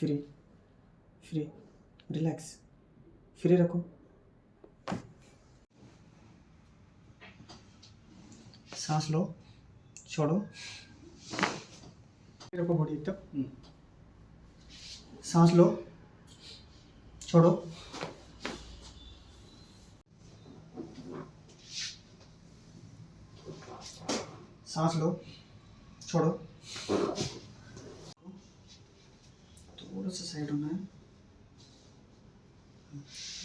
free free relax, free रखो, सांस लो, छोड़ो, रखो बॉडी एकदम, सांस लो, छोड़ो, सांस लो, छोड़ो, थोड़ा सा साइड होना है,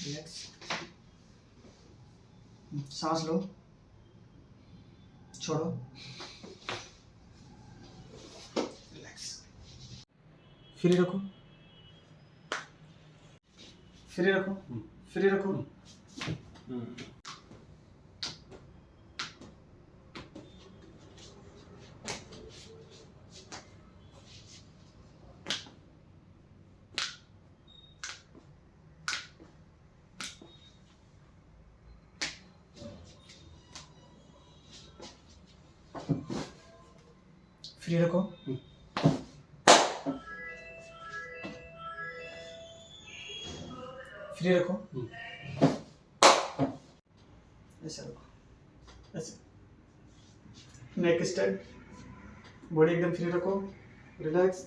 रिलैक्स, सांस लो, छोड़ो, रिलैक्स, फ्री रखो, फ्री रखो, फ्री रखो, फ्री रखो, फ्री रखो, ऐसे रखो, ऐसे, नेक स्ट्रेट, बॉडी एकदम फ्री रखो, रिलैक्स,